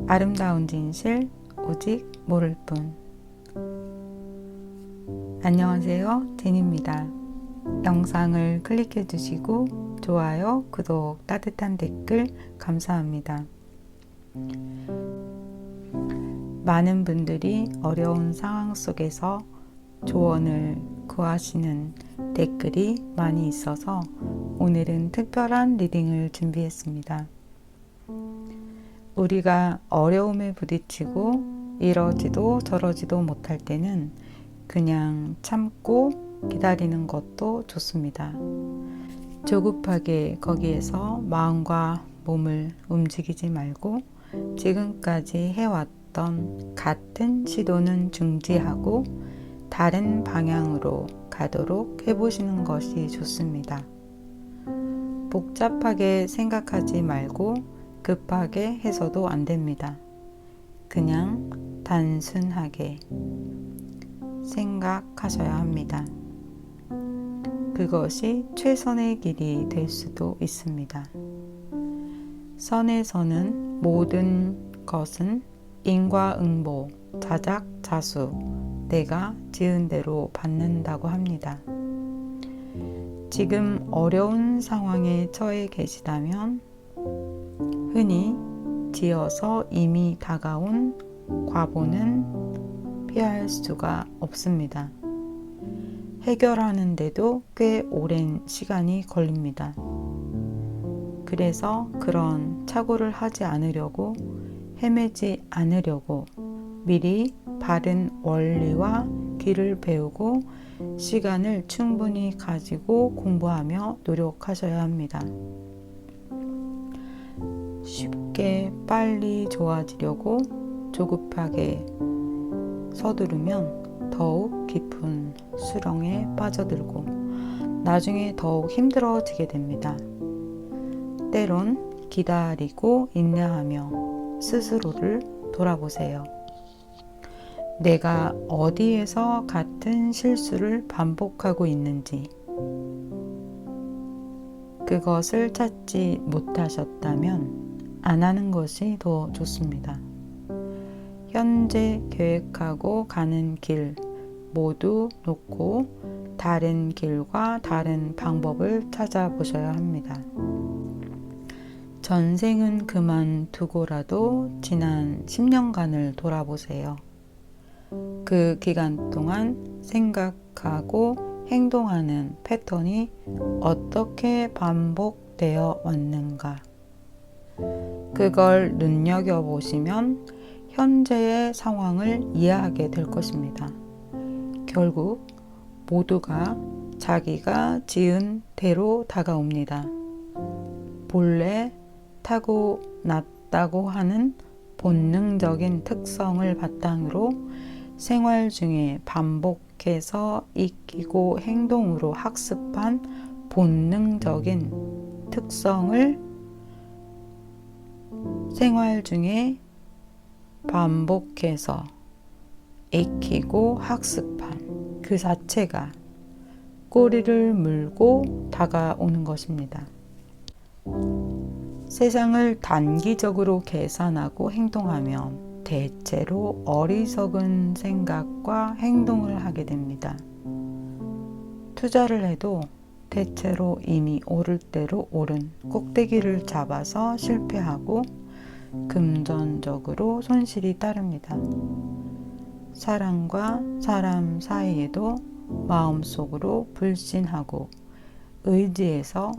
아름다운 진실 오직 모를 뿐. 안녕하세요, 진입니다. 영상을 클릭해 주시고 좋아요, 구독, 따뜻한 댓글 감사합니다. 많은 분들이 어려운 상황 속에서 조언을 구하시는 댓글이 많이 있어서 오늘은 특별한 리딩을 준비했습니다. 우리가 어려움에 부딪히고 이러지도 저러지도 못할 때는 그냥 참고 기다리는 것도 좋습니다. 조급하게 거기에서 마음과 몸을 움직이지 말고 지금까지 해왔던 같은 시도는 중지하고 다른 방향으로 가도록 해보시는 것이 좋습니다. 복잡하게 생각하지 말고 급하게 해서도 안 됩니다. 그냥 단순하게 생각하셔야 합니다. 그것이 최선의 길이 될 수도 있습니다. 선에서는 모든 것은 인과응보, 자작자수, 내가 지은 대로 받는다고 합니다. 지금 어려운 상황에 처해 계시다면 흔히 지어서 이미 다가온 과보는 피할 수가 없습니다. 해결하는데도 꽤 오랜 시간이 걸립니다. 그래서 그런 착오를 하지 않으려고 헤매지 않으려고 미리 바른 원리와 길을 배우고 시간을 충분히 가지고 공부하며 노력하셔야 합니다. 쉽게 빨리 좋아지려고 조급하게 서두르면 더욱 깊은 수렁에 빠져들고 나중에 더욱 힘들어지게 됩니다. 때론 기다리고 인내하며 스스로를 돌아보세요. 내가 어디에서 같은 실수를 반복하고 있는지 그것을 찾지 못하셨다면 안 하는 것이 더 좋습니다. 현재 계획하고 가는 길 모두 놓고 다른 길과 다른 방법을 찾아보셔야 합니다. 전생은 그만두고라도 지난 10년간을 돌아보세요. 그 기간 동안 생각하고 행동하는 패턴이 어떻게 반복되어 왔는가? 그걸 눈여겨보시면 현재의 상황을 이해하게 될 것입니다. 결국 모두가 자기가 지은 대로 다가옵니다. 본래 타고났다고 하는 본능적인 특성을 바탕으로 생활 중에 반복해서 익히고 행동으로 학습한 본능적인 특성을 생활 중에 반복해서 익히고 학습한 그 자체가 꼬리를 물고 다가오는 것입니다. 세상을 단기적으로 계산하고 행동하면 대체로 어리석은 생각과 행동을 하게 됩니다. 투자를 해도 대체로 이미 오를 대로 오른 꼭대기를 잡아서 실패하고 금전적으로 손실이 따릅니다. 사람과 사람 사이에도 마음속으로 불신하고 의지해서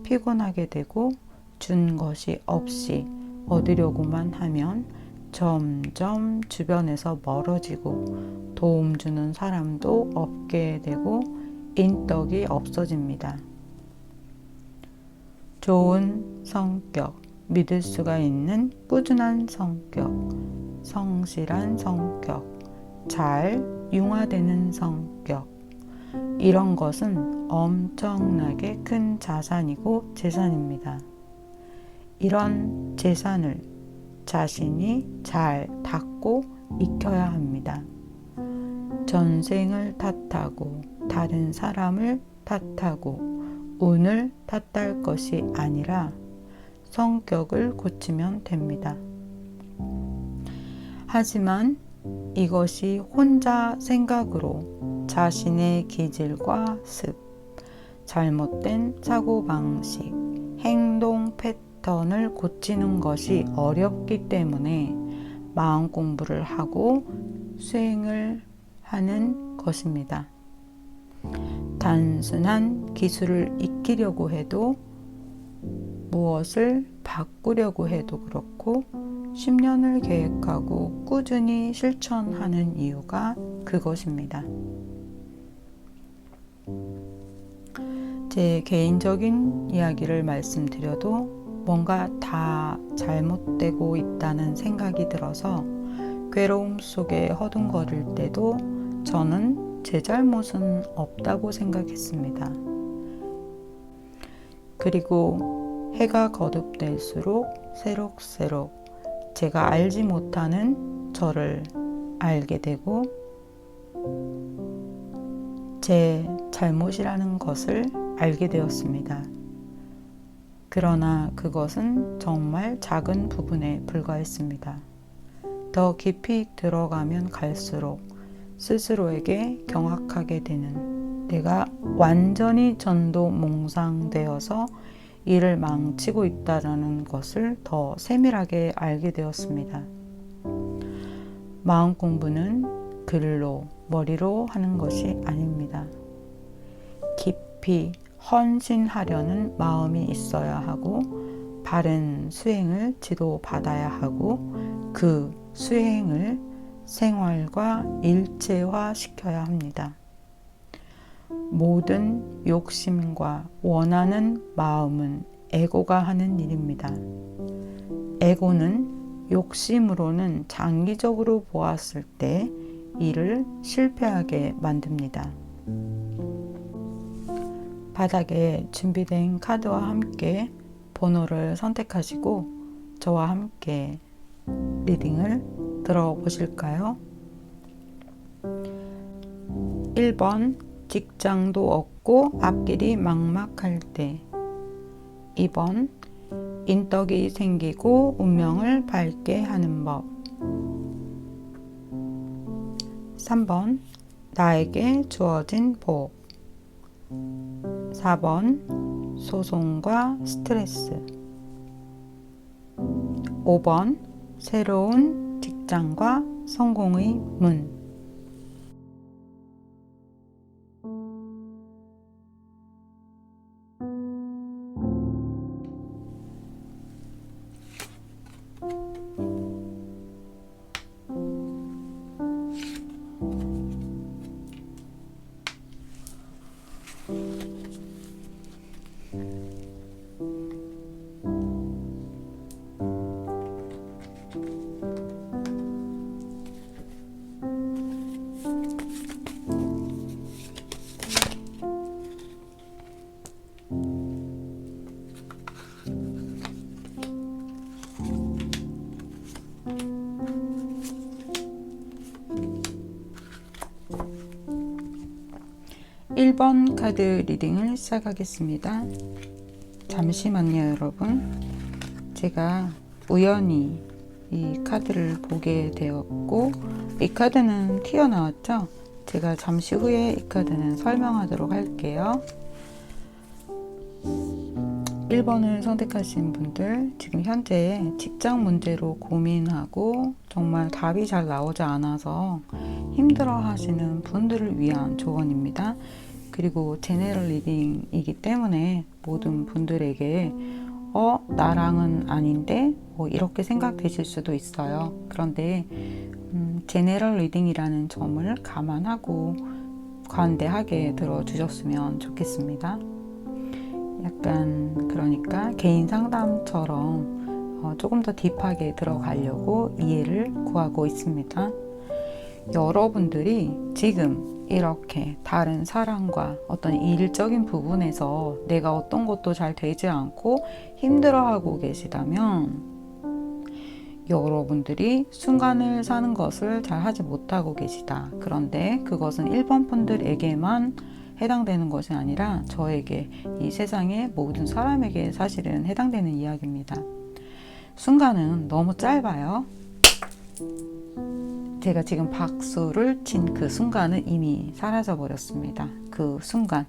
피곤하게 되고 준 것이 없이 얻으려고만 하면 점점 주변에서 멀어지고 도움 주는 사람도 없게 되고 인덕이 없어집니다. 좋은 성격, 믿을 수가 있는 꾸준한 성격, 성실한 성격, 잘 융화되는 성격, 이런 것은 엄청나게 큰 자산이고 재산입니다. 이런 재산을 자신이 잘 닦고 익혀야 합니다. 전생을 탓하고 다른 사람을 탓하고 운을 탓할 것이 아니라 성격을 고치면 됩니다. 하지만 이것이 혼자 생각으로 자신의 기질과 습, 잘못된 사고방식, 행동 패턴을 고치는 것이 어렵기 때문에 마음 공부를 하고 수행을 하는 것입니다. 단순한 기술을 익히려고 해도 무엇을 바꾸려고 해도 그렇고 10년을 계획하고 꾸준히 실천하는 이유가 그것입니다. 제 개인적인 이야기를 말씀드려도 뭔가 다 잘못되고 있다는 생각이 들어서 괴로움 속에 허둥거릴 때도 저는 제 잘못은 없다고 생각했습니다. 그리고 해가 거듭될수록 새록새록 제가 알지 못하는 저를 알게 되고 제 잘못이라는 것을 알게 되었습니다. 그러나 그것은 정말 작은 부분에 불과했습니다. 더 깊이 들어가면 갈수록 스스로에게 경악하게 되는 내가 완전히 전도몽상되어서 일을 망치고 있다는 것을 더 세밀하게 알게 되었습니다. 마음 공부는 글로, 머리로 하는 것이 아닙니다. 깊이 헌신하려는 마음이 있어야 하고 바른 수행을 지도받아야 하고 그 수행을 생활과 일체화시켜야 합니다. 모든 욕심과 원하는 마음은 에고가 하는 일입니다. 에고는 욕심으로는 장기적으로 보았을 때 일을 실패하게 만듭니다. 바닥에 준비된 카드와 함께 번호를 선택하시고 저와 함께 리딩을 들어보실까요? 1번 직장도 없고 앞길이 막막할 때. 2번 인덕이 생기고 운명을 밝게 하는 법. 3번 나에게 주어진 복. 4번 소송과 스트레스. 5번 새로운 직장과 성공의 문. 일 번 카드 리딩을 시작하겠습니다. 잠시만요, 여러분. 제가 우연히 이 카드를 보게 되었고 이 카드는 튀어나왔죠? 제가 잠시 후에 이 카드는 설명하도록 할게요. 1번을 선택하신 분들, 지금 현재 직장 문제로 고민하고 정말 답이 잘 나오지 않아서 힘들어 하시는 분들을 위한 조언입니다. 그리고 제너럴 리딩이기 때문에 모든 분들에게 나랑은 아닌데 이렇게 생각되실 수도 있어요. 그런데 제너럴 리딩이라는 점을 감안하고 관대하게 들어주셨으면 좋겠습니다. 약간 그러니까 개인 상담처럼 조금 더 딥하게 들어가려고 이해를 구하고 있습니다. 여러분들이 지금 이렇게 다른 사람과 어떤 일적인 부분에서 내가 어떤 것도 잘 되지 않고 힘들어하고 계시다면 여러분들이 순간을 사는 것을 잘 하지 못하고 계시다. 그런데 그것은 1번 분들에게만 해당되는 것이 아니라 저에게, 이 세상의 모든 사람에게 사실은 해당되는 이야기입니다. 순간은 너무 짧아요. 제가 지금 박수를 친 그 순간은 이미 사라져 버렸습니다. 그 순간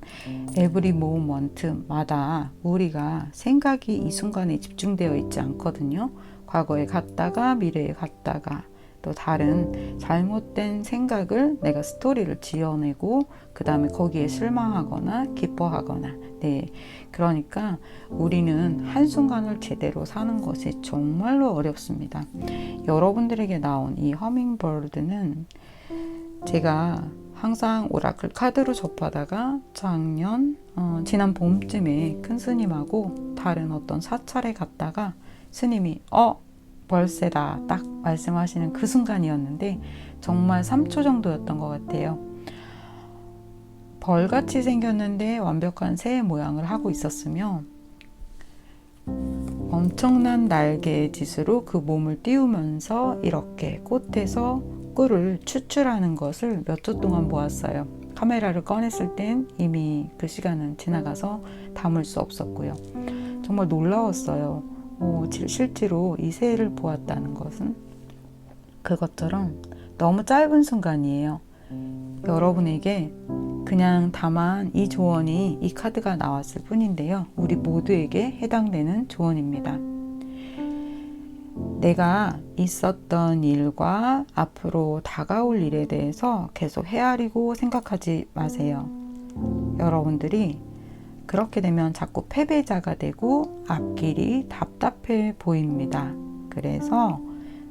every moment마다 우리가 생각이 이 순간에 집중되어 있지 않거든요. 과거에 갔다가 미래에 갔다가 또 다른 잘못된 생각을 내가 스토리를 지어내고 그 다음에 거기에 실망하거나 기뻐하거나 그러니까 우리는 한순간을 제대로 사는 것이 정말로 어렵습니다. 여러분들에게 나온 이 허밍버드는 제가 항상 오라클 카드로 접하다가 지난 봄쯤에 큰 스님하고 다른 어떤 사찰에 갔다가 스님이 벌새다 딱 말씀하시는 그 순간이었는데 정말 3초 정도였던 것 같아요. 벌같이 생겼는데 완벽한 새의 모양을 하고 있었으며 엄청난 날개짓으로 그 몸을 띄우면서 이렇게 꽃에서 꿀을 추출하는 것을 몇 초 동안 보았어요. 카메라를 꺼냈을 땐 이미 그 시간은 지나가서 담을 수 없었고요. 정말 놀라웠어요. 실제로 이 새를 보았다는 것은 그것처럼 너무 짧은 순간이에요. 여러분에게 그냥 다만 이 조언이 이 카드가 나왔을 뿐인데요. 우리 모두에게 해당되는 조언입니다. 내가 있었던 일과 앞으로 다가올 일에 대해서 계속 헤아리고 생각하지 마세요. 여러분들이 그렇게 되면 자꾸 패배자가 되고 앞길이 답답해 보입니다. 그래서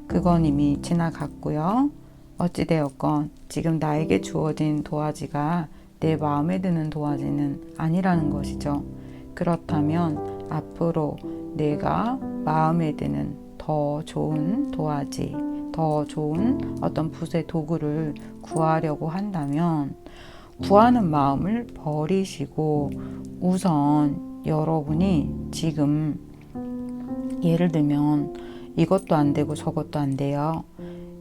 그건 이미 지나갔고요. 어찌되었건 지금 나에게 주어진 도화지가 내 마음에 드는 도화지는 아니라는 것이죠. 그렇다면 앞으로 내가 마음에 드는 더 좋은 도화지, 더 좋은 어떤 붓의 도구를 구하려고 한다면 구하는 마음을 버리시고 우선 여러분이 지금 예를 들면 이것도 안 되고 저것도 안 돼요.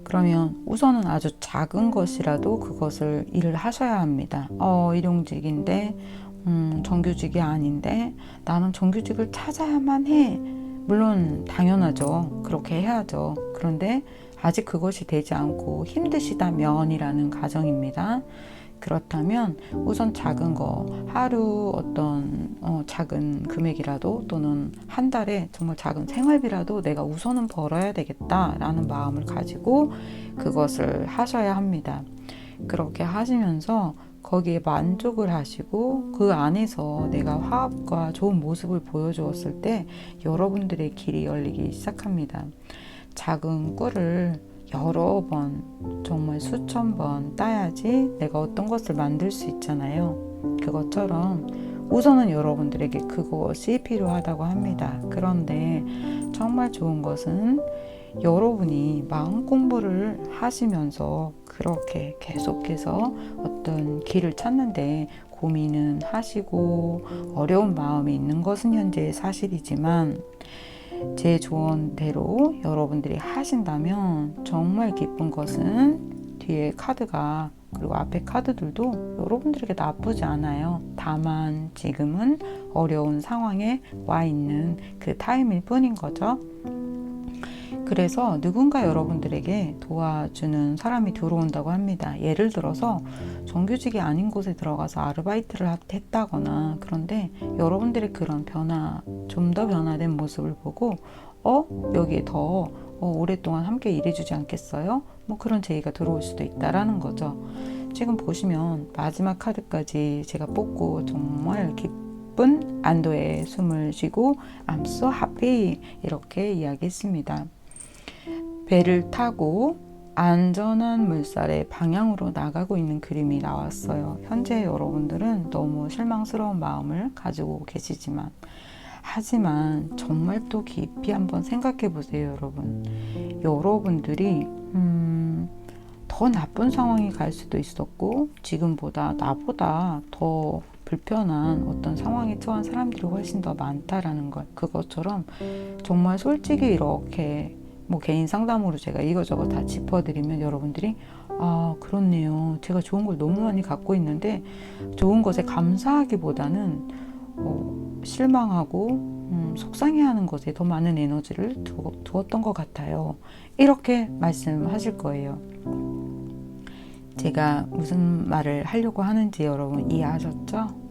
그러면 우선은 아주 작은 것이라도 그것을 일을 하셔야 합니다. 일용직인데 정규직이 아닌데 나는 정규직을 찾아야만 해. 물론 당연하죠. 그렇게 해야죠. 그런데 아직 그것이 되지 않고 힘드시다면이라는 가정입니다. 그렇다면 우선 작은 거 하루 어떤 작은 금액이라도 또는 한 달에 정말 작은 생활비라도 내가 우선은 벌어야 되겠다라는 마음을 가지고 그것을 하셔야 합니다. 그렇게 하시면서 거기에 만족을 하시고 그 안에서 내가 화합과 좋은 모습을 보여주었을 때 여러분들의 길이 열리기 시작합니다. 작은 꿀을 여러 번, 정말 수천 번 따야지 내가 어떤 것을 만들 수 있잖아요. 그것처럼 우선은 여러분들에게 그것이 필요하다고 합니다. 그런데 정말 좋은 것은 여러분이 마음 공부를 하시면서 그렇게 계속해서 어떤 길을 찾는데 고민은 하시고 어려운 마음이 있는 것은 현재의 사실이지만 제 조언대로 여러분들이 하신다면 정말 기쁜 것은 뒤에 카드가 그리고 앞에 카드들도 여러분들에게 나쁘지 않아요. 다만 지금은 어려운 상황에 와 있는 그 타임일 뿐인 거죠. 그래서 누군가 여러분들에게 도와주는 사람이 들어온다고 합니다. 예를 들어서 정규직이 아닌 곳에 들어가서 아르바이트를 했다거나 그런데 여러분들의 그런 좀 더 변화된 모습을 보고 여기에 더 오랫동안 함께 일해주지 않겠어요? 뭐 그런 제의가 들어올 수도 있다라는 거죠. 지금 보시면 마지막 카드까지 제가 뽑고 정말 기쁜 안도의 숨을 쉬고 I'm so happy 이렇게 이야기했습니다. 배를 타고 안전한 물살의 방향으로 나가고 있는 그림이 나왔어요. 현재 여러분들은 너무 실망스러운 마음을 가지고 계시지만 하지만 정말 또 깊이 한번 생각해 보세요, 여러분. 여러분들이 더 나쁜 상황이 갈 수도 있었고 지금보다 나보다 더 불편한 어떤 상황에 처한 사람들이 훨씬 더 많다라는 것. 그것처럼 정말 솔직히 이렇게 개인 상담으로 제가 이거저거 다 짚어드리면 여러분들이 그렇네요. 제가 좋은 걸 너무 많이 갖고 있는데 좋은 것에 감사하기보다는 실망하고 속상해하는 것에 더 많은 에너지를 두었던 것 같아요. 이렇게 말씀하실 거예요. 제가 무슨 말을 하려고 하는지 여러분 이해하셨죠?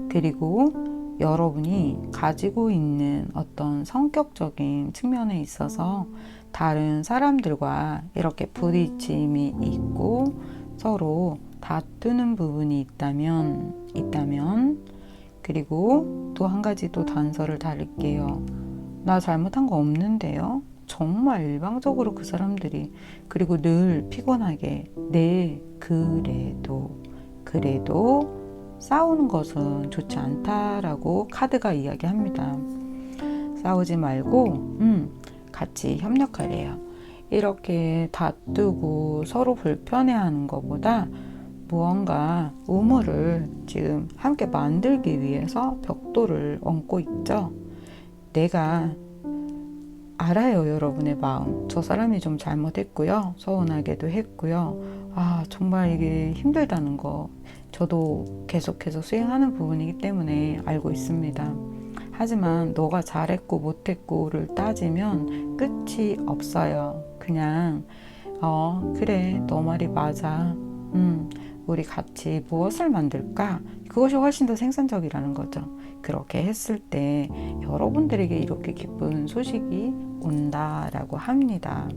그리고 여러분이 가지고 있는 어떤 성격적인 측면에 있어서 다른 사람들과 이렇게 부딪힘이 있고 서로 다투는 부분이 있다면 그리고 또 한 가지 또 단서를 달릴게요. 나 잘못한 거 없는데요. 정말 일방적으로 그 사람들이 그리고 늘 피곤하게 네 그래도 싸우는 것은 좋지 않다라고 카드가 이야기합니다. 싸우지 말고 같이 협력하래요. 이렇게 다투고 서로 불편해하는 것보다 무언가 우물을 지금 함께 만들기 위해서 벽돌을 얹고 있죠. 내가 알아요, 여러분의 마음. 저 사람이 좀 잘못했고요. 서운하게도 했고요. 정말 이게 힘들다는 거 저도 계속해서 수행하는 부분이기 때문에 알고 있습니다. 하지만 너가 잘했고 못했고를 따지면 끝이 없어요. 그냥 그래, 너 말이 맞아. 우리 같이 무엇을 만들까? 그것이 훨씬 더 생산적이라는 거죠. 그렇게 했을 때 여러분들에게 이렇게 기쁜 소식이 온다라고 합니다.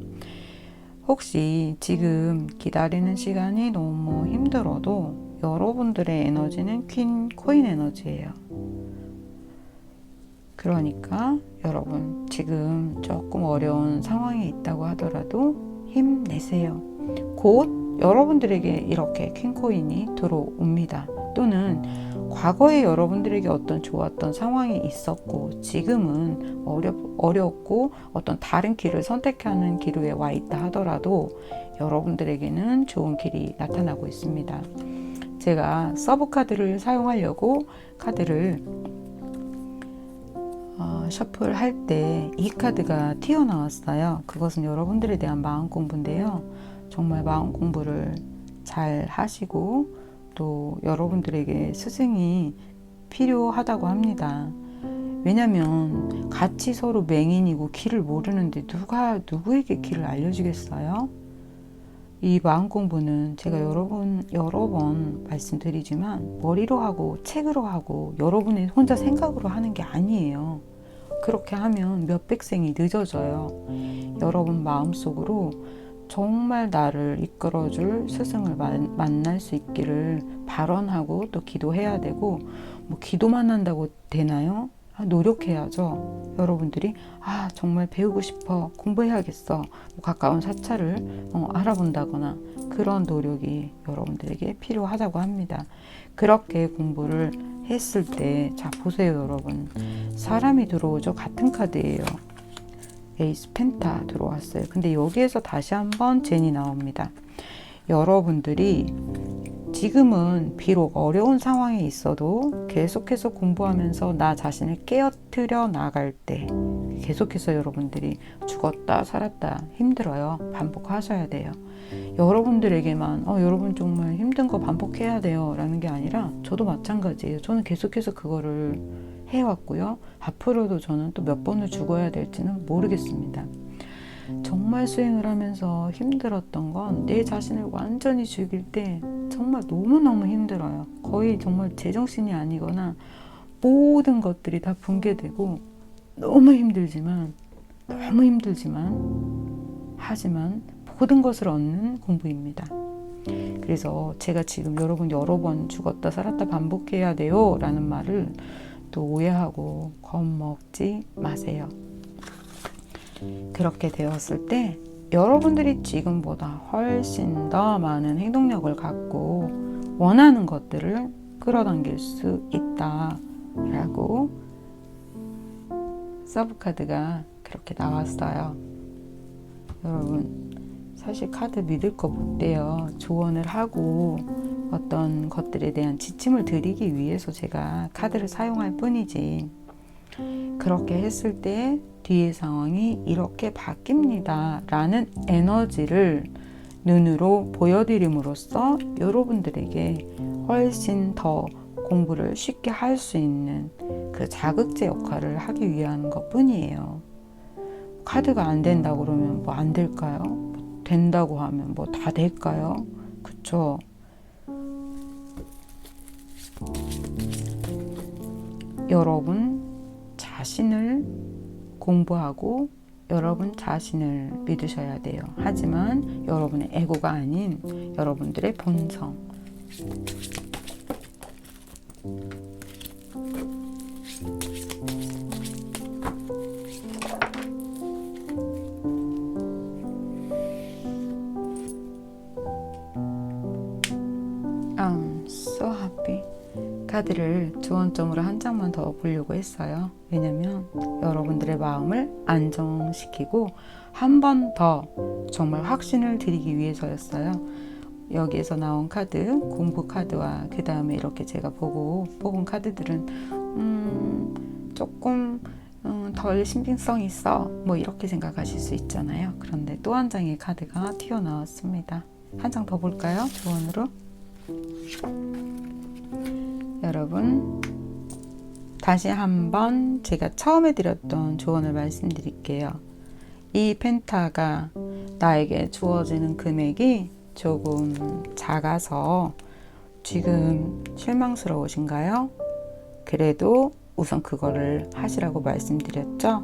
혹시 지금 기다리는 시간이 너무 힘들어도 여러분들의 에너지는 퀸 코인 에너지예요. 그러니까 여러분 지금 조금 어려운 상황에 있다고 하더라도 힘내세요. 곧 여러분들에게 이렇게 퀸코인이 들어옵니다. 또는 과거에 여러분들에게 어떤 좋았던 상황이 있었고 지금은 어렵고 어떤 다른 길을 선택하는 기로에 와 있다 하더라도 여러분들에게는 좋은 길이 나타나고 있습니다. 제가 서브 카드를 사용하려고 카드를 셔플할 때 이 카드가 튀어나왔어요. 그것은 여러분들에 대한 마음 공부인데요. 정말 마음 공부를 잘 하시고 또 여러분들에게 스승이 필요하다고 합니다. 왜냐면 같이 서로 맹인이고 길을 모르는데 누가 누구에게 길을 알려주겠어요? 이 마음 공부는 제가 여러 번 말씀드리지만 머리로 하고 책으로 하고 여러분이 혼자 생각으로 하는 게 아니에요. 그렇게 하면 몇백 생이 늦어져요. 여러분 마음속으로 정말 나를 이끌어줄 스승을 만날 수 있기를 발언하고 또 기도해야 되고 기도만 한다고 되나요? 노력해야죠. 여러분들이 정말 배우고 싶어 공부해야겠어 가까운 사찰을 알아본다거나 그런 노력이 여러분들에게 필요하다고 합니다. 그렇게 공부를 했을 때 자 보세요 여러분, 사람이 들어오죠. 같은 카드예요. 에이스 펜타 들어왔어요. 근데 여기에서 다시 한번 젠이 나옵니다. 여러분들이 지금은 비록 어려운 상황에 있어도 계속해서 공부하면서 나 자신을 깨어뜨려 나갈 때 계속해서 여러분들이 죽었다 살았다 힘들어요. 반복하셔야 돼요. 여러분들에게만 여러분 정말 힘든 거 반복해야 돼요 라는 게 아니라 저도 마찬가지예요. 저는 계속해서 그거를 해왔고요. 앞으로도 저는 또 몇 번을 죽어야 될지는 모르겠습니다. 정말 수행을 하면서 힘들었던 건 내 자신을 완전히 죽일 때 정말 너무너무 힘들어요. 거의 정말 제정신이 아니거나 모든 것들이 다 붕괴되고 너무 힘들지만 하지만 모든 것을 얻는 공부입니다. 그래서 제가 지금 여러분 여러 번 죽었다 살았다 반복해야 돼요 라는 말을 또 오해하고 겁먹지 마세요. 그렇게 되었을 때 여러분들이 지금보다 훨씬 더 많은 행동력을 갖고 원하는 것들을 끌어당길 수 있다라고 서브카드가 그렇게 나왔어요. 여러분 사실 카드 믿을 거 못 돼요. 조언을 하고 어떤 것들에 대한 지침을 드리기 위해서 제가 카드를 사용할 뿐이지 그렇게 했을 때 뒤의 상황이 이렇게 바뀝니다 라는 에너지를 눈으로 보여드림으로써 여러분들에게 훨씬 더 공부를 쉽게 할 수 있는 그 자극제 역할을 하기 위한 것 뿐이에요. 카드가 안 된다고 그러면 뭐 안 될까요? 된다고 하면 뭐 다 될까요? 그쵸? 여러분 자신을 공부하고 여러분 자신을 믿으셔야 돼요. 하지만 여러분의 에고가 아닌 여러분들의 본성. I'm so happy. 카드를 주원점으로 한 장만 더 보려고 했어요. 왜냐면 여러분들의 마음을 안정시키고 한 번 더 정말 확신을 드리기 위해서였어요. 여기에서 나온 카드, 공부 카드와 그 다음에 이렇게 제가 보고 뽑은 카드들은 조금 덜 신빙성 있어 뭐 이렇게 생각하실 수 있잖아요. 그런데 또 한 장의 카드가 튀어나왔습니다. 한 장 더 볼까요? 주원으로. 여러분 다시 한번 제가 처음에 드렸던 조언을 말씀드릴게요. 이 펜타가 나에게 주어지는 금액이 조금 작아서 지금 실망스러우신가요? 그래도 우선 그거를 하시라고 말씀드렸죠?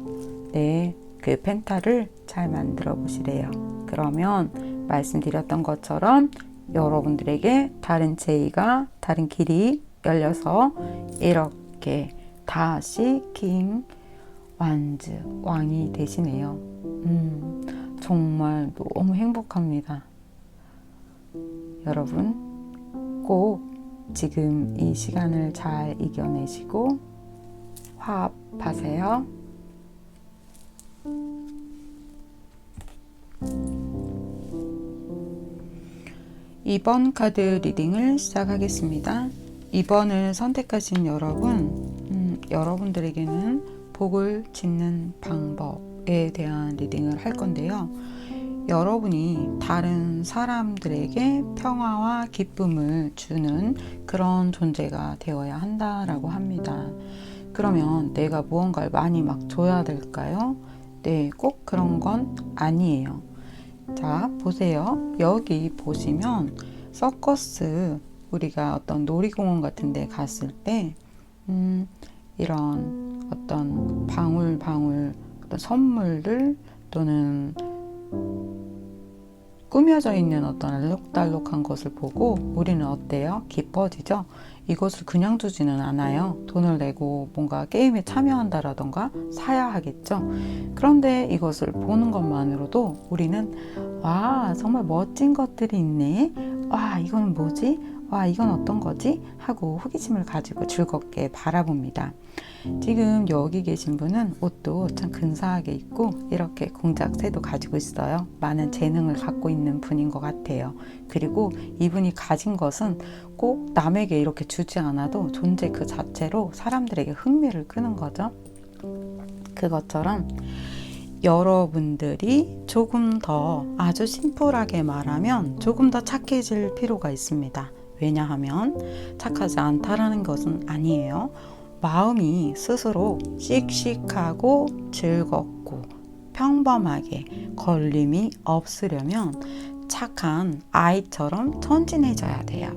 네, 그 펜타를 잘 만들어 보시래요. 그러면 말씀드렸던 것처럼 여러분들에게 다른 제의가, 다른 길이 열려서 이렇게 다시 킹, 완즈, 왕이 되시네요. 정말 너무 행복합니다. 여러분 꼭 지금 이 시간을 잘 이겨내시고 화합하세요. 이번 카드 리딩을 시작하겠습니다. 2번을 선택하신 여러분, 여러분들에게는 복을 짓는 방법에 대한 리딩을 할 건데요. 여러분이 다른 사람들에게 평화와 기쁨을 주는 그런 존재가 되어야 한다라고 합니다. 그러면 내가 무언가를 많이 막 줘야 될까요? 네, 꼭 그런 건 아니에요. 자, 보세요. 여기 보시면 서커스, 우리가 어떤 놀이공원 같은 데 갔을 때 이런 어떤 방울방울 어떤 선물들 또는 꾸며져 있는 어떤 알록달록한 것을 보고 우리는 어때요? 기뻐지죠? 이것을 그냥 두지는 않아요. 돈을 내고 뭔가 게임에 참여한다라던가 사야 하겠죠? 그런데 이것을 보는 것만으로도 우리는 와, 정말 멋진 것들이 있네. 와, 이건 뭐지? 와, 이건 어떤 거지? 하고 호기심을 가지고 즐겁게 바라봅니다. 지금 여기 계신 분은 옷도 참 근사하게 입고 이렇게 공작새도 가지고 있어요. 많은 재능을 갖고 있는 분인 것 같아요. 그리고 이분이 가진 것은 꼭 남에게 이렇게 주지 않아도 존재 그 자체로 사람들에게 흥미를 끄는 거죠. 그것처럼 여러분들이 조금 더 아주 심플하게 말하면 조금 더 착해질 필요가 있습니다. 왜냐하면 착하지 않다라는 것은 아니에요. 마음이 스스로 씩씩하고 즐겁고 평범하게 걸림이 없으려면 착한 아이처럼 천진해져야 돼요.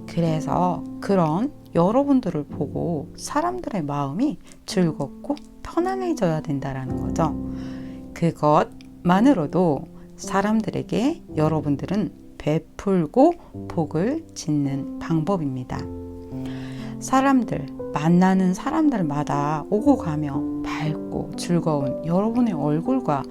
그래서 그런 여러분들을 보고 사람들의 마음이 즐겁고 편안해져야 된다라는 거죠. 그것만으로도 사람들에게 여러분들은 베풀고 복을 짓는 방법입니다. 사람들, 만나는 사람들마다 오고 가며 밝고 즐거운 여러분의 얼굴과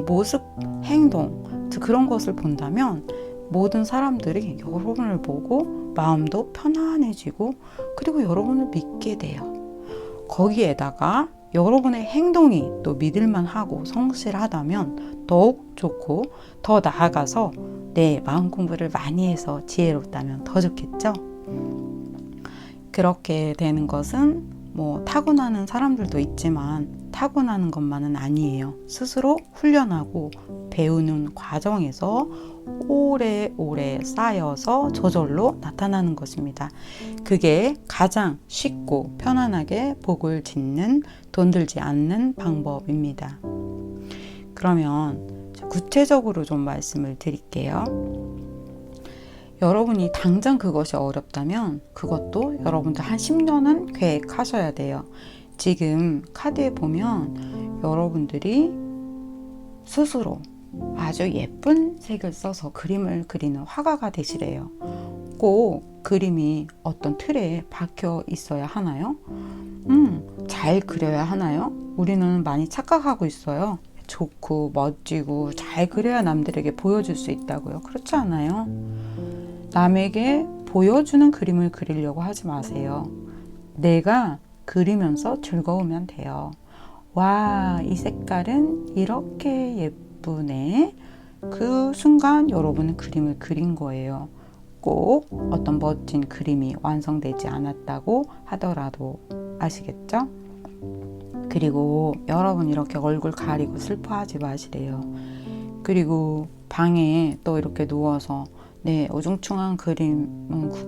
모습, 행동, 그런 것을 본다면 모든 사람들이 여러분을 보고 마음도 편안해지고 그리고 여러분을 믿게 돼요. 거기에다가 여러분의 행동이 또 믿을만하고 성실하다면 더욱 좋고 더 나아가서 내 마음 공부를 많이 해서 지혜롭다면 더 좋겠죠? 그렇게 되는 것은 뭐 타고나는 사람들도 있지만 타고나는 것만은 아니에요. 스스로 훈련하고 배우는 과정에서 오래오래 쌓여서 저절로 나타나는 것입니다. 그게 가장 쉽고 편안하게 복을 짓는 돈 들지 않는 방법입니다. 그러면 구체적으로 좀 말씀을 드릴게요. 여러분이 당장 그것이 어렵다면 그것도 여러분들 한 10년은 계획하셔야 돼요. 지금 카드에 보면 여러분들이 스스로 아주 예쁜 색을 써서 그림을 그리는 화가가 되시래요. 꼭 그림이 어떤 틀에 박혀 있어야 하나요? 잘 그려야 하나요? 우리는 많이 착각하고 있어요. 좋고 멋지고 잘 그려야 남들에게 보여줄 수 있다고요. 그렇지 않아요. 남에게 보여주는 그림을 그리려고 하지 마세요. 내가 그리면서 즐거우면 돼요. 와, 이 색깔은 이렇게 예쁘네. 그 순간 여러분은 그림을 그린 거예요. 꼭 어떤 멋진 그림이 완성되지 않았다고 하더라도 아시겠죠? 그리고 여러분 이렇게 얼굴 가리고 슬퍼하지 마시래요. 그리고 방에 또 이렇게 누워서 우중충한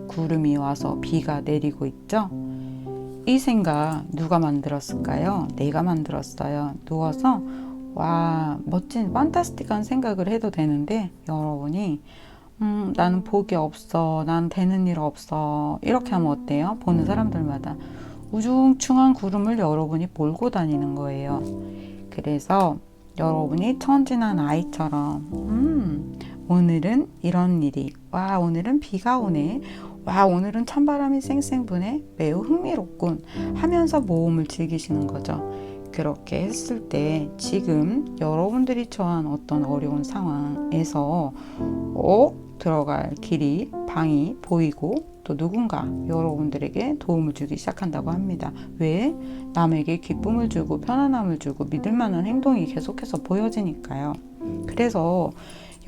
구름이 와서 비가 내리고 있죠? 이 생각 누가 만들었을까요? 내가 만들었어요. 누워서 와, 멋진 판타스틱한 생각을 해도 되는데 여러분이 나는 복이 없어, 난 되는 일 없어, 이렇게 하면 어때요? 보는 사람들마다 우중충한 구름을 여러분이 몰고 다니는 거예요. 그래서 여러분이 천진한 아이처럼 오늘은 이런 일이, 와, 오늘은 비가 오네, 와, 오늘은 찬바람이 쌩쌩 부네, 매우 흥미롭군 하면서 모험을 즐기시는 거죠. 그렇게 했을 때 지금 여러분들이 처한 어떤 어려운 상황에서 들어갈 길이, 방이 보이고 또 누군가 여러분들에게 도움을 주기 시작한다고 합니다. 왜? 남에게 기쁨을 주고 편안함을 주고 믿을 만한 행동이 계속해서 보여지니까요. 그래서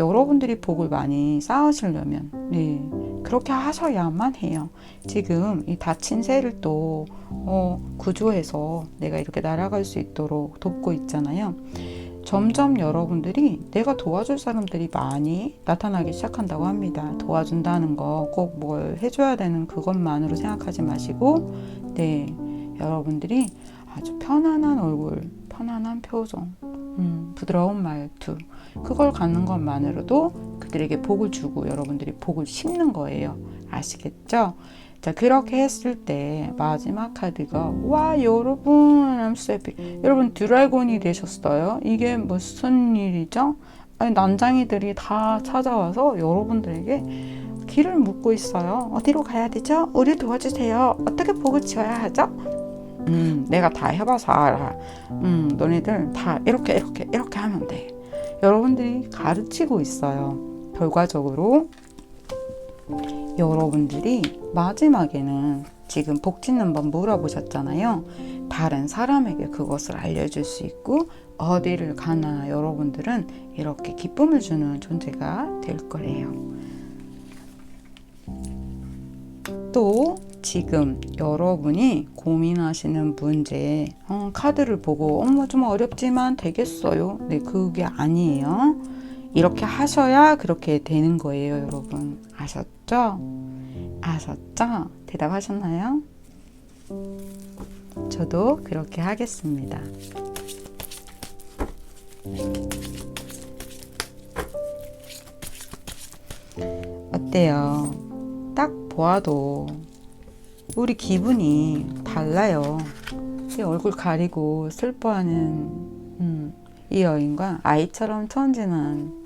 여러분들이 복을 많이 쌓으시려면 그렇게 하셔야만 해요. 지금 이 닫힌 새를 또 구조해서 내가 이렇게 날아갈 수 있도록 돕고 있잖아요. 점점 여러분들이 내가 도와줄 사람들이 많이 나타나기 시작한다고 합니다. 도와준다는 거 꼭 뭘 해줘야 되는 그것만으로 생각하지 마시고 여러분들이 아주 편안한 얼굴, 편안한 표정, 부드러운 말투, 그걸 갖는 것만으로도 그들에게 복을 주고 여러분들이 복을 심는 거예요. 아시겠죠? 자, 그렇게 했을 때 마지막 카드가 와, 여러분, I'm so happy. 여러분 드래곤이 되셨어요. 이게 무슨 일이죠? 아니, 난장이들이 다 찾아와서 여러분들에게 길을 묻고 있어요. 어디로 가야 되죠? 우리 도와주세요. 어떻게 복을 지어야 하죠? 내가 다 해봐서 알아. 너네들 다 이렇게 하면 돼. 여러분들이 가르치고 있어요. 결과적으로 여러분들이 마지막에는 지금 복 짓는 법 물어보셨잖아요. 다른 사람에게 그것을 알려줄 수 있고 어디를 가나 여러분들은 이렇게 기쁨을 주는 존재가 될 거래요. 또 지금 여러분이 고민하시는 문제 카드를 보고 좀 어렵지만 되겠어요. 그게 아니에요. 이렇게 하셔야 그렇게 되는 거예요, 여러분. 아셨죠? 아셨죠? 대답하셨나요? 저도 그렇게 하겠습니다. 어때요? 딱 보아도 우리 기분이 달라요. 이 얼굴 가리고 슬퍼하는 이 여인과 아이처럼 천진한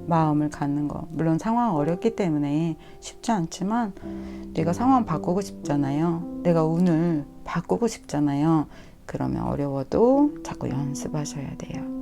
마음을 갖는 거. 물론 상황 어렵기 때문에 쉽지 않지만 내가 상황 바꾸고 싶잖아요. 내가 운을 바꾸고 싶잖아요. 그러면 어려워도 자꾸 연습하셔야 돼요.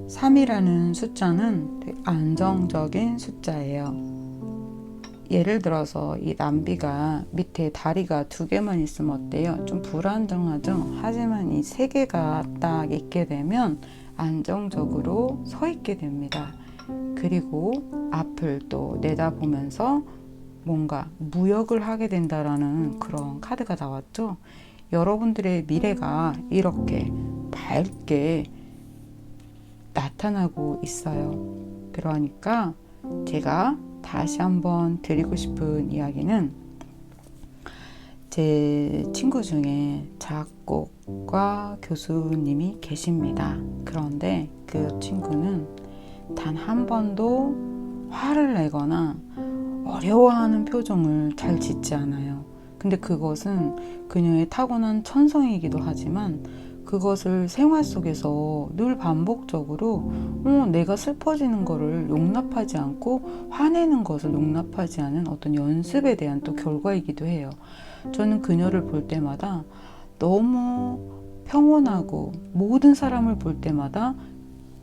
(3이라는) 숫자는 되게 안정적인 숫자예요. 예를 들어서 이 남비가 밑에 다리가 2개만 있으면 어때요? 좀 불안정하죠? 하지만 이 3개가 딱 있게 되면 안정적으로 서 있게 됩니다. 그리고 앞을 또 내다보면서 뭔가 무역을 하게 된다라는 그런 카드가 나왔죠. 여러분들의 미래가 이렇게 밝게 나타나고 있어요. 그러니까 제가 다시 한번 드리고 싶은 이야기는, 제 친구 중에 작곡가 교수님이 계십니다. 그런데 그 친구는 단 한 번도 화를 내거나 어려워하는 표정을 잘 짓지 않아요. 근데 그것은 그녀의 타고난 천성이기도 하지만, 그것을 생활 속에서 늘 반복적으로 내가 슬퍼지는 거를 용납하지 않고 화내는 것을 용납하지 않은 어떤 연습에 대한 또 결과이기도 해요. 저는 그녀를 볼 때마다 너무 평온하고, 모든 사람을 볼 때마다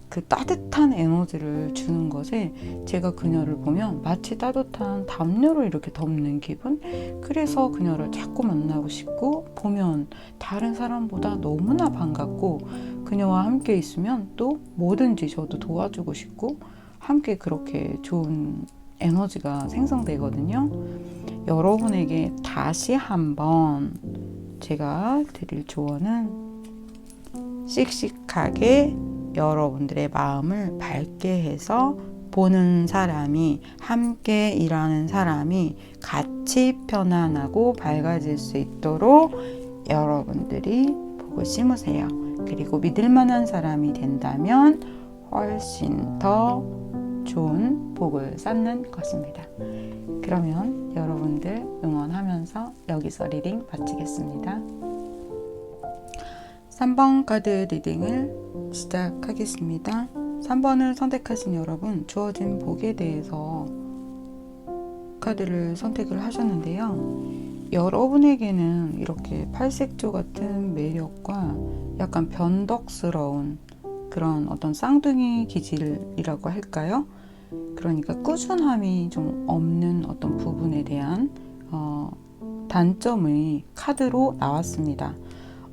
그 따뜻한 에너지를 주는 것에, 제가 그녀를 보면 마치 따뜻한 담요로 이렇게 덮는 기분? 그래서 그녀를 자꾸 만나고 싶고, 보면 다른 사람보다 너무나 반갑고, 그녀와 함께 있으면 또 뭐든지 저도 도와주고 싶고, 함께 그렇게 좋은 에너지가 생성되거든요. 여러분에게 다시 한번 제가 드릴 조언은, 씩씩하게 여러분들의 마음을 밝게 해서 보는 사람이, 함께 일하는 사람이 같이 편안하고 밝아질 수 있도록 여러분들이 복을 심으세요. 그리고 믿을 만한 사람이 된다면 훨씬 더 좋은 복을 쌓는 것입니다. 그러면 여러분들 응원하면서 여기서 리딩 마치겠습니다. 3번 카드 리딩을 시작하겠습니다. 3번을 선택하신 여러분, 주어진 복에 대해서 카드를 선택을 하셨는데요. 여러분에게는 이렇게 팔색조 같은 매력과 약간 변덕스러운 그런 어떤 쌍둥이 기질이라고 할까요? 그러니까 꾸준함이 좀 없는 어떤 부분에 대한 단점의 카드로 나왔습니다.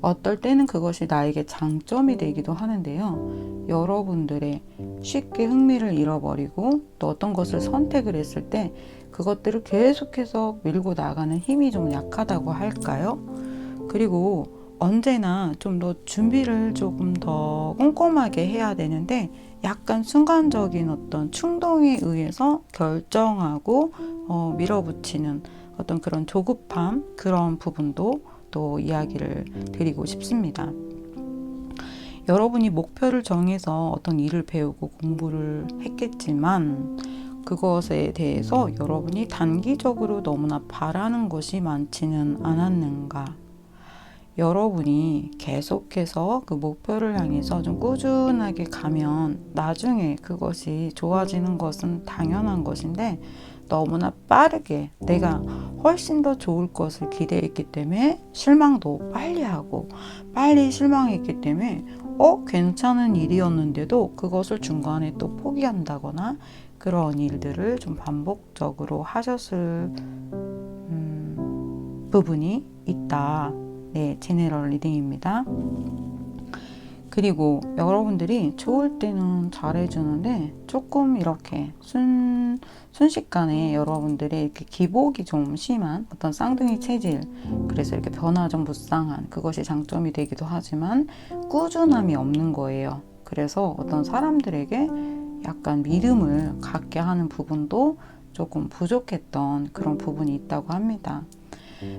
어떨 때는 그것이 나에게 장점이 되기도 하는데요. 여러분들의 쉽게 흥미를 잃어버리고, 또 어떤 것을 선택을 했을 때 그것들을 계속해서 밀고 나가는 힘이 좀 약하다고 할까요? 그리고 언제나 좀 더 준비를 조금 더 꼼꼼하게 해야 되는데, 약간 순간적인 어떤 충동에 의해서 결정하고 밀어붙이는 어떤 그런 조급함, 그런 부분도 또 이야기를 드리고 싶습니다. 여러분이 목표를 정해서 어떤 일을 배우고 공부를 했겠지만, 그것에 대해서 여러분이 단기적으로 너무나 바라는 것이 많지는 않았는가? 여러분이 계속해서 그 목표를 향해서 좀 꾸준하게 가면 나중에 그것이 좋아지는 것은 당연한 것인데, 너무나 빠르게 내가 훨씬 더 좋을 것을 기대했기 때문에 실망도 빨리 하고, 빨리 실망했기 때문에 괜찮은 일이었는데도 그것을 중간에 또 포기한다거나, 그런 일들을 좀 반복적으로 하셨을 부분이 있다. 네, 제네럴 리딩입니다. 그리고 여러분들이 좋을 때는 잘해주는데, 조금 이렇게 순식간에 여러분들의 이렇게 기복이 좀 심한 어떤 쌍둥이 체질, 그래서 이렇게 변화정불상한 그것이 장점이 되기도 하지만 꾸준함이 없는 거예요. 그래서 어떤 사람들에게 약간 믿음을 갖게 하는 부분도 조금 부족했던 그런 부분이 있다고 합니다.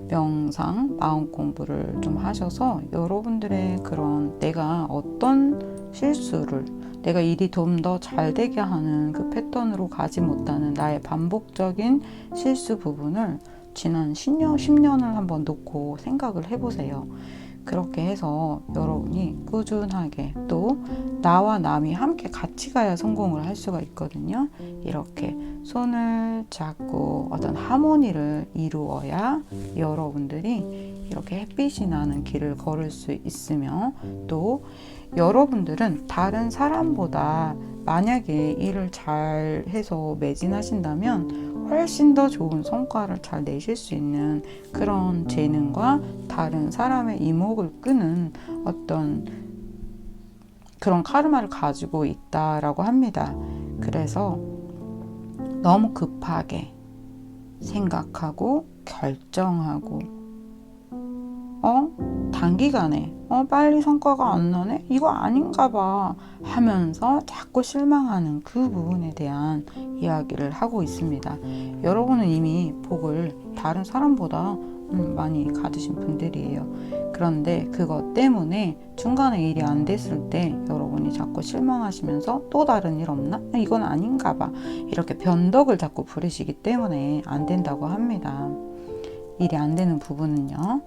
명상, 마음 공부를 좀 하셔서 여러분들의 그런 내가 어떤 실수를, 내가 일이 좀 더 잘 되게 하는 그 패턴으로 가지 못하는 나의 반복적인 실수 부분을 지난 10년을 한번 놓고 생각을 해보세요. 그렇게 해서 여러분이 꾸준하게, 또 나와 남이 함께 같이 가야 성공을 할 수가 있거든요. 이렇게 손을 잡고 어떤 하모니를 이루어야 여러분들이 이렇게 햇빛이 나는 길을 걸을 수 있으며, 또 여러분들은 다른 사람보다 만약에 일을 잘 해서 매진하신다면 훨씬 더 좋은 성과를 잘 내실 수 있는 그런 재능과 다른 사람의 이목을 끄는 어떤 그런 카르마를 가지고 있다라고 합니다. 그래서 너무 급하게 생각하고 결정하고 단기간에 빨리 성과가 안 나네? 이거 아닌가 봐 하면서 자꾸 실망하는 그 부분에 대한 이야기를 하고 있습니다. 여러분은 이미 복을 다른 사람보다 많이 가지신 분들이에요. 그런데 그것 때문에 중간에 일이 안 됐을 때 여러분이 자꾸 실망하시면서 또 다른 일 없나? 이건 아닌가 봐 이렇게 변덕을 자꾸 부리시기 때문에 안 된다고 합니다. 일이 안 되는 부분은요.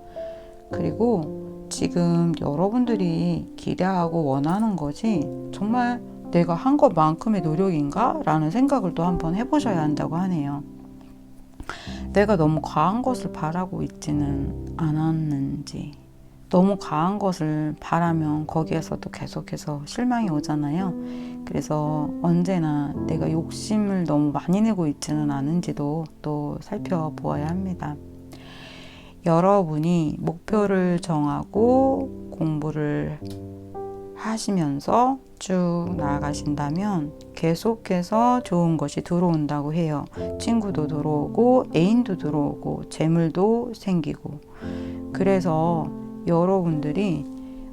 그리고 지금 여러분들이 기대하고 원하는 것이 정말 내가 한 것만큼의 노력인가? 라는 생각을 또 한번 해보셔야 한다고 하네요. 내가 너무 과한 것을 바라고 있지는 않았는지. 너무 과한 것을 바라면 거기에서도 계속해서 실망이 오잖아요. 그래서 언제나 내가 욕심을 너무 많이 내고 있지는 않은지도 또 살펴보아야 합니다. 여러분이 목표를 정하고 공부를 하시면서 쭉 나아가신다면 계속해서 좋은 것이 들어온다고 해요. 친구도 들어오고 애인도 들어오고 재물도 생기고. 그래서 여러분들이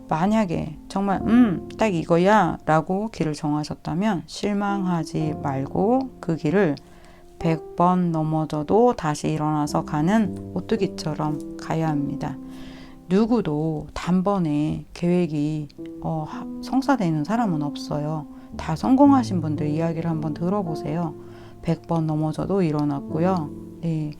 만약에 정말 딱 이거야 라고 길을 정하셨다면 실망하지 말고 그 길을 100번 넘어져도 다시 일어나서 가는 오뚜기처럼 가야 합니다. 누구도 단번에 계획이 성사되는 사람은 없어요. 다 성공하신 분들 이야기를 한번 들어보세요. 100번 넘어져도 일어났고요. 네,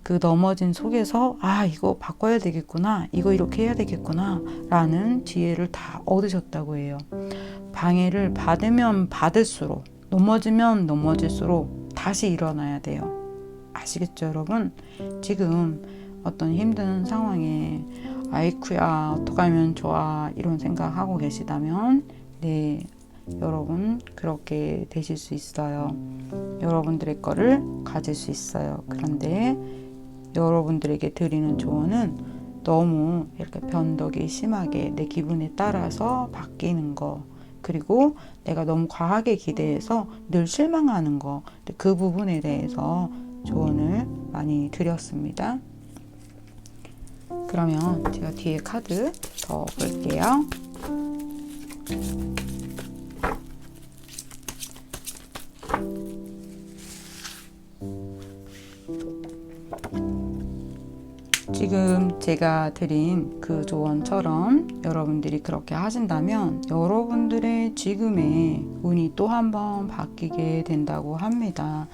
그 넘어진 속에서 이거 바꿔야 되겠구나, 이거 이렇게 해야 되겠구나 라는 지혜를 다 얻으셨다고 해요. 방해를 받으면 받을수록, 넘어지면 넘어질수록 다시 일어나야 돼요. 아시겠죠, 여러분? 지금 어떤 힘든 상황에 아이쿠야 어떡하면 좋아 이런 생각하고 계시다면 네, 여러분 그렇게 되실 수 있어요. 여러분들의 거를 가질 수 있어요. 그런데 여러분들에게 드리는 조언은 너무 이렇게 변덕이 심하게 내 기분에 따라서 바뀌는 거, 그리고 내가 너무 과하게 기대해서 늘 실망하는 거, 그 부분에 대해서 조언을 많이 드렸습니다. 그러면 제가 뒤에 카드 더 볼게요. 지금 제가 드린 그 조언처럼 여러분들이 그렇게 하신다면 여러분들의 지금의 운이 또 한 번 바뀌게 된다고 합니다.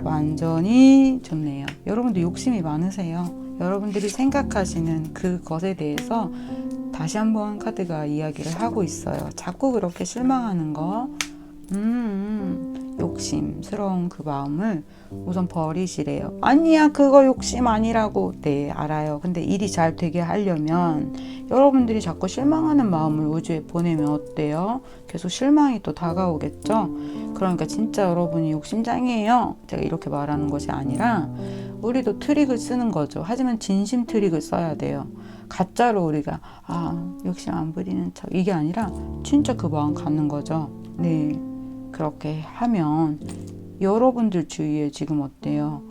완전히 좋네요. 여러분들 욕심이 많으세요. 여러분들이 생각하시는 그것에 대해서 다시 한번 카드가 이야기를 하고 있어요. 자꾸 그렇게 실망하는 거, 욕심스러운 그 마음을 우선 버리시래요. 아니야, 그거 욕심 아니라고. 네, 알아요. 근데 일이 잘 되게 하려면 여러분들이 자꾸 실망하는 마음을 우주에 보내면 어때요? 계속 실망이 또 다가오겠죠? 그러니까 진짜 여러분이 욕심장이에요, 제가 이렇게 말하는 것이 아니라 우리도 트릭을 쓰는 거죠. 하지만 진심 트릭을 써야 돼요. 가짜로 우리가 욕심 안 부리는 척, 이게 아니라 진짜 그 마음 갖는 거죠. 네, 그렇게 하면 여러분들 주위에 지금 어때요?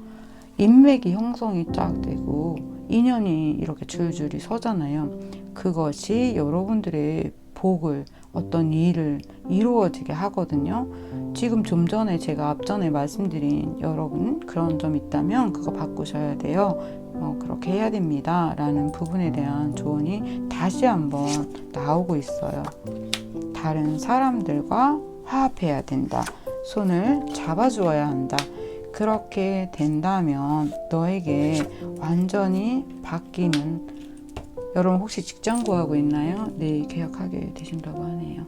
인맥이 형성이 쫙 되고 인연이 이렇게 줄줄이 서잖아요. 그것이 여러분들의 복을, 어떤 일을 이루어지게 하거든요. 지금 좀 전에 제가 앞전에 말씀드린 여러분 그런 점 있다면 그거 바꾸셔야 돼요. 그렇게 해야 됩니다 라는 부분에 대한 조언이 다시 한번 나오고 있어요. 다른 사람들과 화합해야 된다. 손을 잡아주어야 한다. 그렇게 된다면 너에게 완전히 바뀌는, 여러분 혹시 직장 구하고 있나요? 네, 계약하게 되신다고 하네요.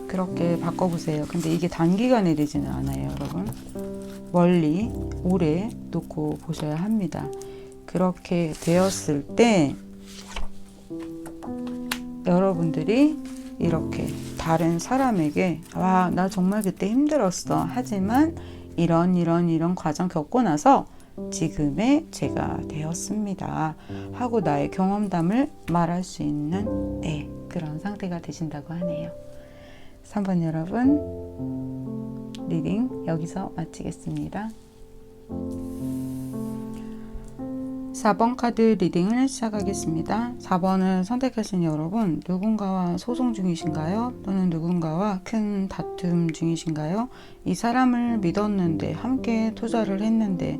그렇게 바꿔보세요. 근데 이게 단기간에 되지는 않아요, 여러분. 멀리 오래 놓고 보셔야 합니다. 그렇게 되었을 때 여러분들이 이렇게 다른 사람에게 나 정말 그때 힘들었어, 하지만 이런 과정 겪고 나서 지금의 제가 되었습니다 하고 나의 경험담을 말할 수 있는 그런 상태가 되신다고 하네요. 3번 여러분, 리딩 여기서 마치겠습니다. 4번 카드 리딩을 시작하겠습니다. 4번을 선택하신 여러분, 누군가와 소송 중이신가요? 또는 누군가와 큰 다툼 중이신가요? 이 사람을 믿었는데, 함께 투자를 했는데,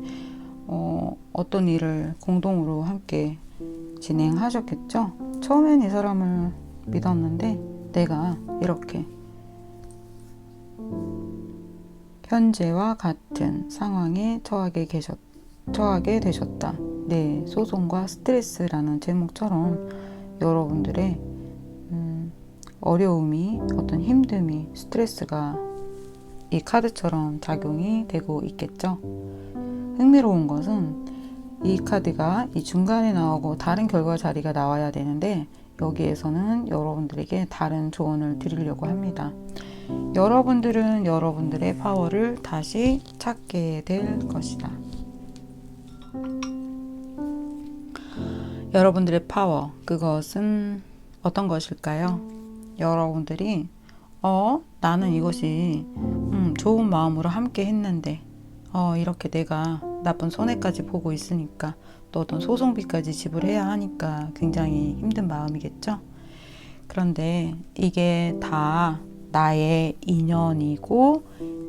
어떤 일을 공동으로 함께 진행하셨겠죠? 처음엔 이 사람을 믿었는데, 내가 이렇게 현재와 같은 상황에 처하게 되셨다. 네, 소송과 스트레스라는 제목처럼 여러분들의 어려움이, 어떤 힘듦이, 스트레스가 이 카드처럼 작용이 되고 있겠죠. 흥미로운 것은 이 카드가 이 중간에 나오고 다른 결과 자리가 나와야 되는데, 여기에서는 여러분들에게 다른 조언을 드리려고 합니다. 여러분들은 여러분들의 파워를 다시 찾게 될 것이다. 여러분들의 파워, 그것은 어떤 것일까요? 여러분들이 나는 이것이 좋은 마음으로 함께 했는데 이렇게 내가 나쁜 손해까지 보고 있으니까, 또 어떤 소송비까지 지불해야 하니까 굉장히 힘든 마음이겠죠? 그런데 이게 다 나의 인연이고,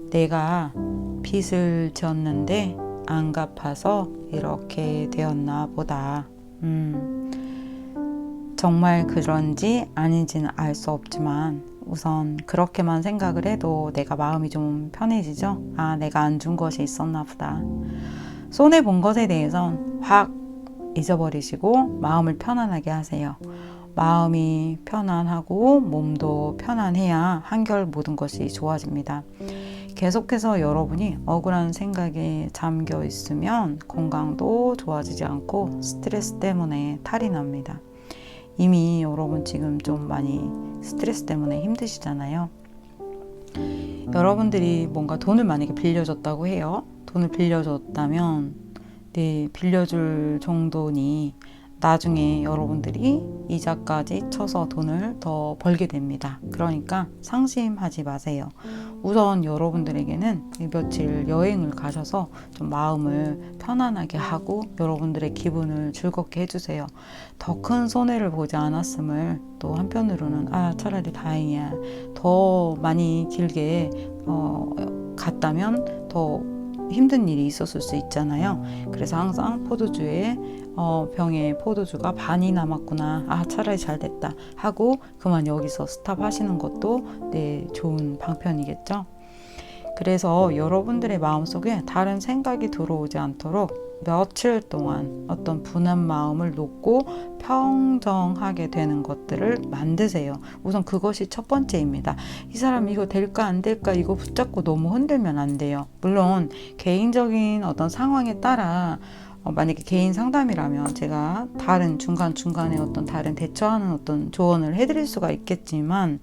내가 빚을 졌는데 안 갚아서 이렇게 되었나 보다. 정말 그런지 아닌지는 알 수 없지만, 우선 그렇게만 생각을 해도 내가 마음이 좀 편해지죠? 내가 안 준 것이 있었나 보다. 손해본 것에 대해선 확 잊어버리시고 마음을 편안하게 하세요. 마음이 편안하고 몸도 편안해야 한결 모든 것이 좋아집니다. 계속해서 여러분이 억울한 생각에 잠겨 있으면 건강도 좋아지지 않고 스트레스 때문에 탈이 납니다. 이미 여러분 지금 좀 많이 스트레스 때문에 힘드시잖아요. 여러분들이 뭔가 돈을 만약에 빌려줬다고 해요. 돈을 빌려줬다면, 네, 빌려줄 정도니 나중에 여러분들이 이자까지 쳐서 돈을 더 벌게 됩니다. 그러니까 상심하지 마세요. 우선 여러분들에게는 며칠 여행을 가셔서 좀 마음을 편안하게 하고 여러분들의 기분을 즐겁게 해주세요. 더 큰 손해를 보지 않았음을 또 한편으로는 차라리 다행이야. 더 많이 길게 갔다면 더 힘든 일이 있었을 수 있잖아요. 그래서 항상 포도주에 병에 포도주가 반이 남았구나, 차라리 잘 됐다 하고 그만 여기서 스탑하시는 것도 좋은 방편이겠죠. 그래서 여러분들의 마음속에 다른 생각이 들어오지 않도록 며칠 동안 어떤 분한 마음을 놓고 평정하게 되는 것들을 만드세요. 우선 그것이 첫 번째입니다. 이 사람 이거 될까 안 될까 이거 붙잡고 너무 흔들면 안 돼요. 물론 개인적인 어떤 상황에 따라 만약에 개인 상담이라면 제가 다른 중간중간에 어떤 다른 대처하는 어떤 조언을 해드릴 수가 있겠지만,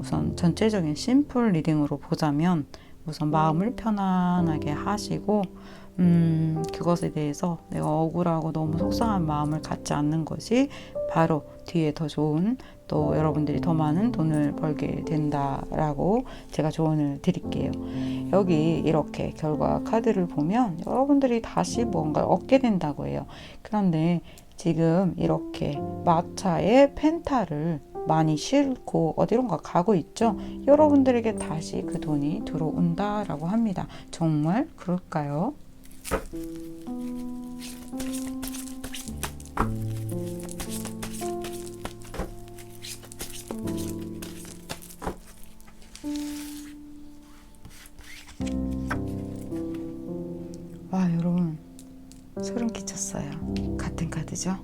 우선 전체적인 심플 리딩으로 보자면 우선 마음을 편안하게 하시고 그것에 대해서 내가 억울하고 너무 속상한 마음을 갖지 않는 것이 바로 뒤에 더 좋은, 또 여러분들이 더 많은 돈을 벌게 된다라고 제가 조언을 드릴게요. 여기 이렇게 결과 카드를 보면 여러분들이 다시 뭔가를 얻게 된다고 해요. 그런데 지금 이렇게 마차에 펜타를 많이 싣고 어디론가 가고 있죠. 여러분들에게 다시 그 돈이 들어온다라고 합니다. 정말 그럴까요? 와, 여러분 소름 끼쳤어요. 같은 카드죠?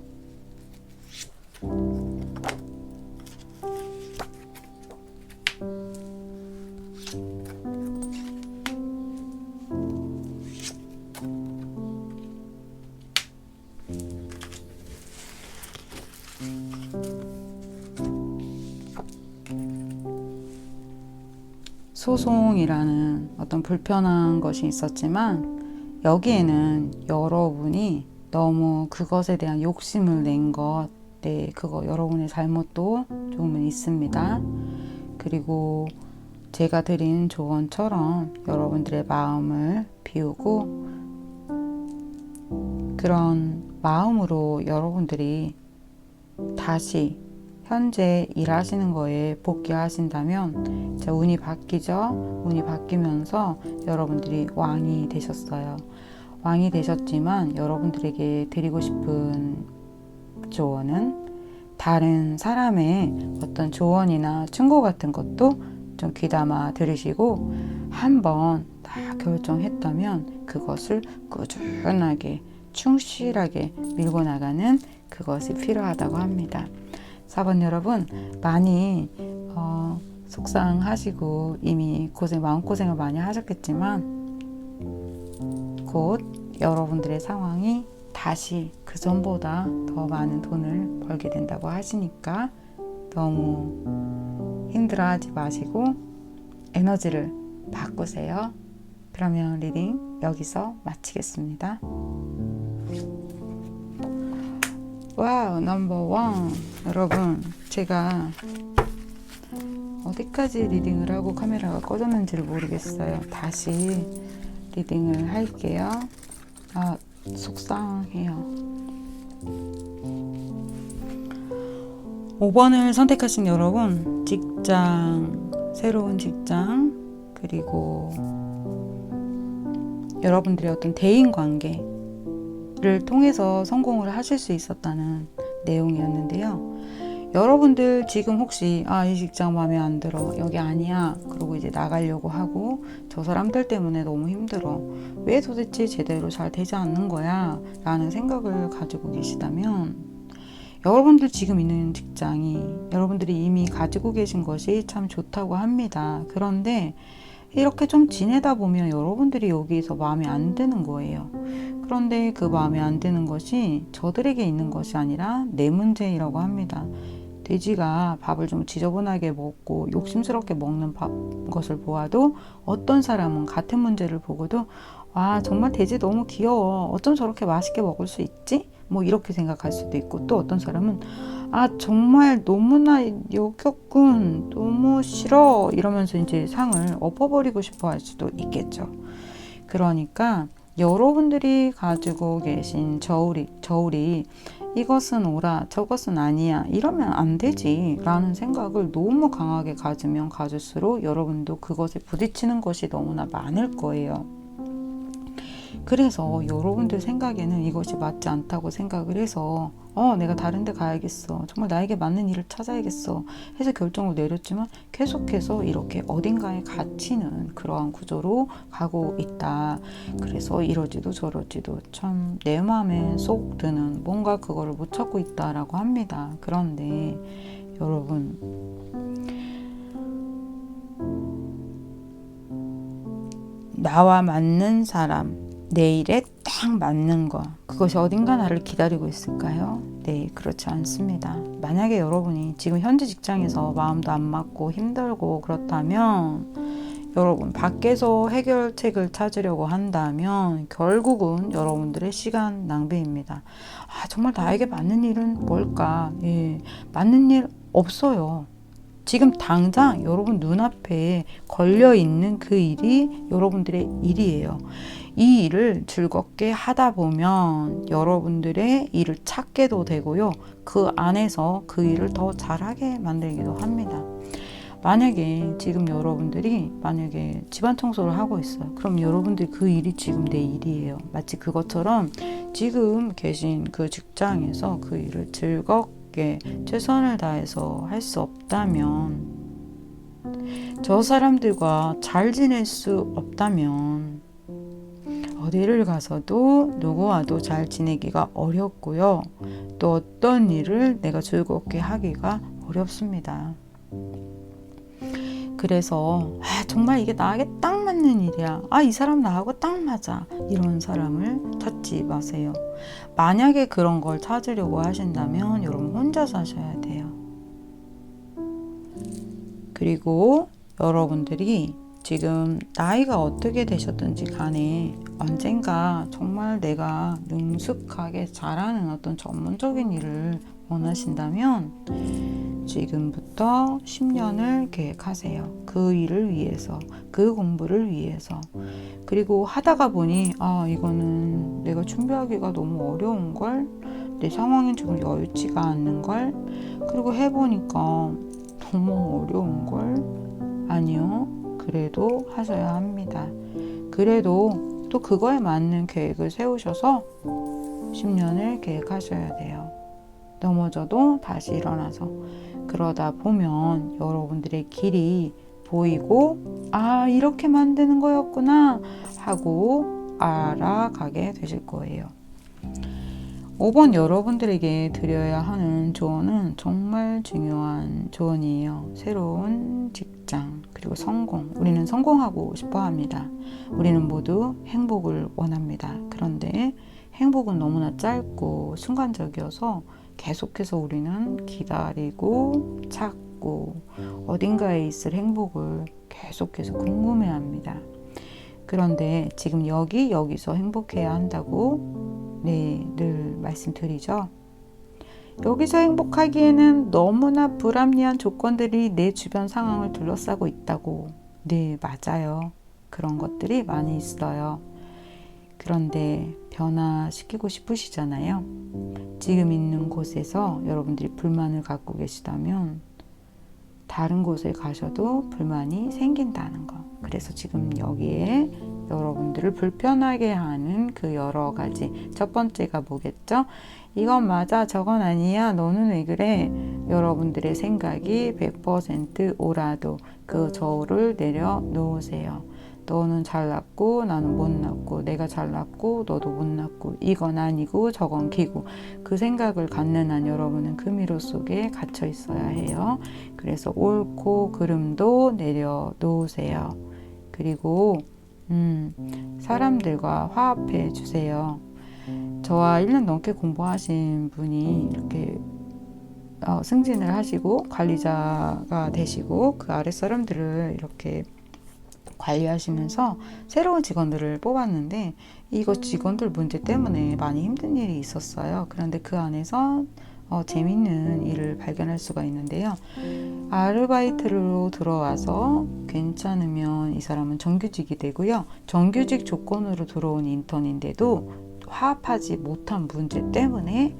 소송이라는 어떤 불편한 것이 있었지만, 여기에는 여러분이 너무 그것에 대한 욕심을 낸 것, 그거 여러분의 잘못도 조금은 있습니다. 그리고 제가 드린 조언처럼 여러분들의 마음을 비우고 그런 마음으로 여러분들이 다시 현재 일하시는 거에 복귀하신다면 운이 바뀌죠. 운이 바뀌면서 여러분들이 왕이 되셨어요. 왕이 되셨지만 여러분들에게 드리고 싶은 조언은 다른 사람의 어떤 조언이나 충고 같은 것도 좀 귀담아 들으시고 한번 다 결정했다면 그것을 꾸준하게 충실하게 밀고 나가는 그것이 필요하다고 합니다. 4번 여러분, 많이 속상하시고 이미 마음고생을 많이 하셨겠지만 곧 여러분들의 상황이 다시 그 전보다 더 많은 돈을 벌게 된다고 하시니까 너무 힘들어하지 마시고 에너지를 바꾸세요. 그러면 리딩 여기서 마치겠습니다. 와우, 넘버 원. 여러분, 제가 어디까지 리딩을 하고 카메라가 꺼졌는지를 모르겠어요. 다시 리딩을 할게요. 속상해요. 5번을 선택하신 여러분, 직장, 새로운 직장, 그리고 여러분들의 어떤 대인관계를 통해서 성공을 하실 수 있었다는 내용이었는데요. 여러분들 지금 혹시 이 직장 마음에 안 들어, 여기 아니야, 그러고 이제 나가려고 하고 저 사람들 때문에 너무 힘들어, 왜 도대체 제대로 잘 되지 않는 거야 라는 생각을 가지고 계시다면 여러분들 지금 있는 직장이 여러분들이 이미 가지고 계신 것이 참 좋다고 합니다. 그런데 이렇게 좀 지내다 보면 여러분들이 여기서 마음에 안 드는 거예요. 그런데 그 마음에 안 드는 것이 저들에게 있는 것이 아니라 내 문제라고 합니다. 돼지가 밥을 좀 지저분하게 먹고 욕심스럽게 먹는 것을 보아도 어떤 사람은 같은 문제를 보고도 정말 돼지 너무 귀여워, 어쩜 저렇게 맛있게 먹을 수 있지? 뭐 이렇게 생각할 수도 있고, 또 어떤 사람은 정말 너무나 역겹군, 너무 싫어 이러면서 이제 상을 엎어버리고 싶어 할 수도 있겠죠. 그러니까 여러분들이 가지고 계신 저울이 이것은 옳아, 저것은 아니야, 이러면 안 되지 라는 생각을 너무 강하게 가지면 가질수록 여러분도 그것에 부딪히는 것이 너무나 많을 거예요. 그래서 여러분들 생각에는 이것이 맞지 않다고 생각을 해서 내가 다른 데 가야겠어, 정말 나에게 맞는 일을 찾아야겠어 해서 결정을 내렸지만 계속해서 이렇게 어딘가에 갇히는 그러한 구조로 가고 있다. 그래서 이러지도 저러지도 참 내 마음에 쏙 드는 뭔가 그거를 못 찾고 있다라고 합니다. 그런데 여러분, 나와 맞는 사람, 내 일에 딱 맞는 거, 그것이 어딘가 나를 기다리고 있을까요? 네, 그렇지 않습니다. 만약에 여러분이 지금 현재 직장에서 마음도 안 맞고 힘들고 그렇다면 여러분 밖에서 해결책을 찾으려고 한다면 결국은 여러분들의 시간 낭비입니다. 정말 나에게 맞는 일은 뭘까? 맞는 일 없어요. 지금 당장 여러분 눈앞에 걸려있는 그 일이 여러분들의 일이에요. 이 일을 즐겁게 하다 보면 여러분들의 일을 찾게도 되고요. 그 안에서 그 일을 더 잘하게 만들기도 합니다. 만약에 지금 여러분들이 집안 청소를 하고 있어요. 그럼 여러분들 그 일이 지금 내 일이에요. 마치 그것처럼 지금 계신 그 직장에서 그 일을 즐겁게 최선을 다해서 할 수 없다면, 저 사람들과 잘 지낼 수 없다면 어디를 가서도 누구와도 잘 지내기가 어렵고요. 또 어떤 일을 내가 즐겁게 하기가 어렵습니다. 그래서 정말 이게 나에게 딱 맞는 일이야, 이 사람 나하고 딱 맞아, 이런 사람을 찾지 마세요. 만약에 그런 걸 찾으려고 하신다면 여러분 혼자 사셔야 돼요. 그리고 여러분들이 지금 나이가 어떻게 되셨든지 간에 언젠가 정말 내가 능숙하게 잘하는 어떤 전문적인 일을 원하신다면 지금부터 10년을 계획하세요. 그 일을 위해서, 그 공부를 위해서. 그리고 하다가 보니 이거는 내가 준비하기가 너무 어려운걸, 내 상황이 조금 여유치가 않는걸, 그리고 해보니까 너무 어려운걸. 아니요, 그래도 하셔야 합니다. 그래도 또 그거에 맞는 계획을 세우셔서 10년을 계획하셔야 돼요. 넘어져도 다시 일어나서. 그러다 보면 여러분들의 길이 보이고 이렇게 만드는 거였구나 하고 알아가게 되실 거예요. 5번 여러분들에게 드려야 하는 조언은 정말 중요한 조언이에요. 새로운 직장, 그리고 성공. 우리는 성공하고 싶어 합니다. 우리는 모두 행복을 원합니다. 그런데 행복은 너무나 짧고 순간적이어서 계속해서 우리는 기다리고 찾고 어딘가에 있을 행복을 계속해서 궁금해합니다. 그런데 지금 여기서 행복해야 한다고 늘 말씀드리죠. 여기서 행복하기에는 너무나 불합리한 조건들이 내 주변 상황을 둘러싸고 있다고. 네, 맞아요. 그런 것들이 많이 있어요. 그런데 변화시키고 싶으시잖아요. 지금 있는 곳에서 여러분들이 불만을 갖고 계시다면 다른 곳에 가셔도 불만이 생긴다는 거. 그래서 지금 여기에 여러분들을 불편하게 하는 그 여러 가지. 첫 번째가 뭐겠죠? 이건 맞아, 저건 아니야, 너는 왜 그래? 여러분들의 생각이 100% 옳아도 그 저울을 내려놓으세요. 너는 잘났고 나는 못났고, 내가 잘났고 너도 못났고, 이건 아니고 저건 기고. 그 생각을 갖는 한 여러분은 그 미로 속에 갇혀 있어야 해요. 그래서 옳고 그름도 내려놓으세요. 그리고 사람들과 화합해 주세요. 저와 1년 넘게 공부하신 분이 이렇게 승진을 하시고 관리자가 되시고 그 아래 사람들을 이렇게 관리하시면서 새로운 직원들을 뽑았는데 이거 직원들 문제 때문에 많이 힘든 일이 있었어요. 그런데 그 안에서 재밌는 일을 발견할 수가 있는데요. 아르바이트로 들어와서 괜찮으면 이 사람은 정규직이 되고요. 정규직 조건으로 들어온 인턴인데도 화합하지 못한 문제 때문에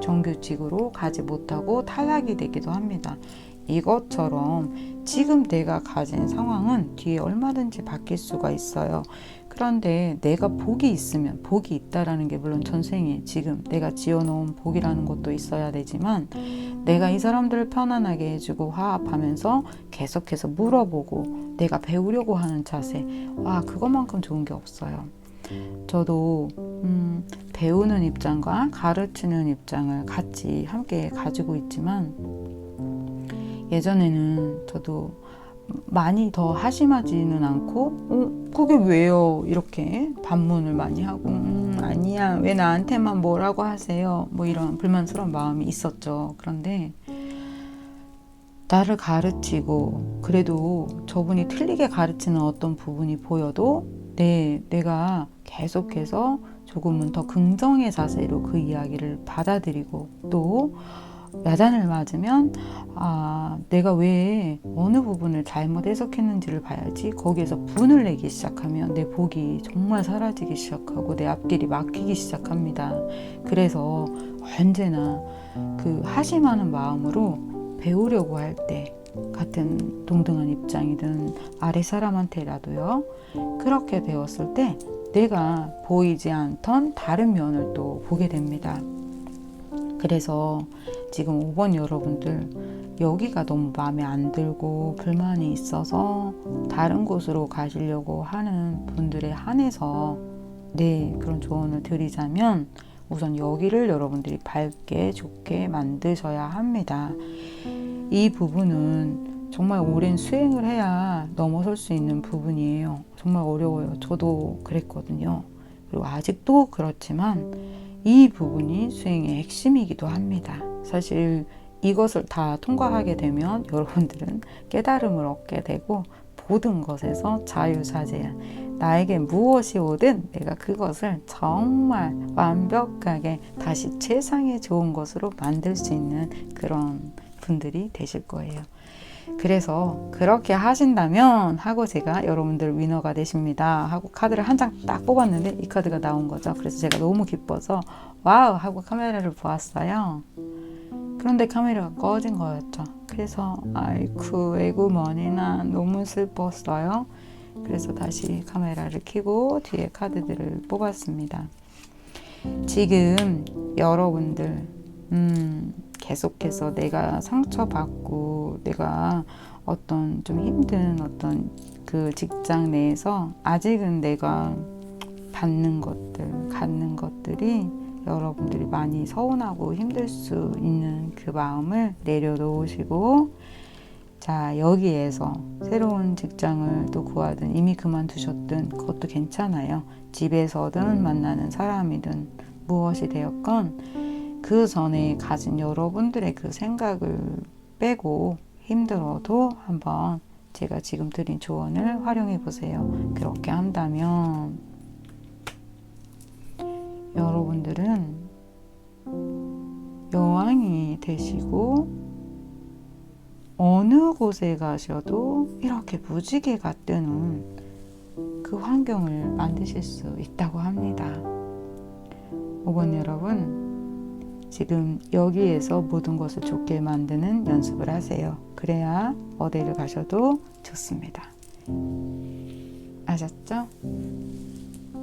정규직으로 가지 못하고 탈락이 되기도 합니다. 이것처럼 지금 내가 가진 상황은 뒤에 얼마든지 바뀔 수가 있어요. 그런데 내가 복이 있으면, 복이 있다라는 게 물론 전생에 지금 내가 지어놓은 복이라는 것도 있어야 되지만, 내가 이 사람들을 편안하게 해주고 화합하면서 계속해서 물어보고 내가 배우려고 하는 자세, 그것만큼 좋은 게 없어요. 저도 배우는 입장과 가르치는 입장을 같이 함께 가지고 있지만, 예전에는 저도 많이 더 하심하지는 않고 그게 왜요? 이렇게 반문을 많이 하고 아니야, 왜 나한테만 뭐라고 하세요? 뭐 이런 불만스러운 마음이 있었죠. 그런데 나를 가르치고 그래도 저분이 틀리게 가르치는 어떤 부분이 보여도 내가 계속해서 조금은 더 긍정의 자세로 그 이야기를 받아들이고, 또 야단을 맞으면 내가 왜 어느 부분을 잘못 해석했는지를 봐야지, 거기에서 분을 내기 시작하면 내 복이 정말 사라지기 시작하고 내 앞길이 막히기 시작합니다. 그래서 언제나 그 하심하는 마음으로 배우려고 할 때, 같은 동등한 입장이든 아래 사람한테라도요, 그렇게 배웠을 때 내가 보이지 않던 다른 면을 또 보게 됩니다. 그래서 지금 5번 여러분들, 여기가 너무 마음에 안 들고 불만이 있어서 다른 곳으로 가시려고 하는 분들에 한해서 그런 조언을 드리자면, 우선 여기를 여러분들이 밝게 좋게 만드셔야 합니다. 이 부분은 정말 오랜 수행을 해야 넘어설 수 있는 부분이에요. 정말 어려워요. 저도 그랬거든요. 그리고 아직도 그렇지만 이 부분이 수행의 핵심이기도 합니다. 사실 이것을 다 통과하게 되면 여러분들은 깨달음을 얻게 되고 모든 것에서 자유자재한 나에게 무엇이 오든 내가 그것을 정말 완벽하게 다시 최상의 좋은 것으로 만들 수 있는 그런 분들이 되실 거예요. 그래서 그렇게 하신다면 하고 제가 여러분들 위너가 되십니다 하고 카드를 한 장 딱 뽑았는데 이 카드가 나온 거죠. 그래서 제가 너무 기뻐서 와우 하고 카메라를 보았어요. 그런데 카메라가 꺼진 거였죠. 그래서 아이쿠 에구머니나 너무 슬펐어요. 그래서 다시 카메라를 켜고 뒤에 카드들을 뽑았습니다. 지금 여러분들 계속해서 내가 상처받고 내가 어떤 좀 힘든 어떤 그 직장 내에서 아직은 내가 받는 것들, 갖는 것들이 여러분들이 많이 서운하고 힘들 수 있는 그 마음을 내려놓으시고, 자, 여기에서 새로운 직장을 또 구하든 이미 그만두셨든 그것도 괜찮아요. 집에서든 만나는 사람이든 무엇이 되었건 그 전에 가진 여러분들의 그 생각을 빼고 힘들어도 한번 제가 지금 드린 조언을 활용해 보세요. 그렇게 한다면 여러분들은 여왕이 되시고 어느 곳에 가셔도 이렇게 무지개가 뜨는 그 환경을 만드실 수 있다고 합니다. 5번 여러분, 지금 여기에서 모든 것을 좋게 만드는 연습을 하세요. 그래야 어디를 가셔도 좋습니다. 아셨죠?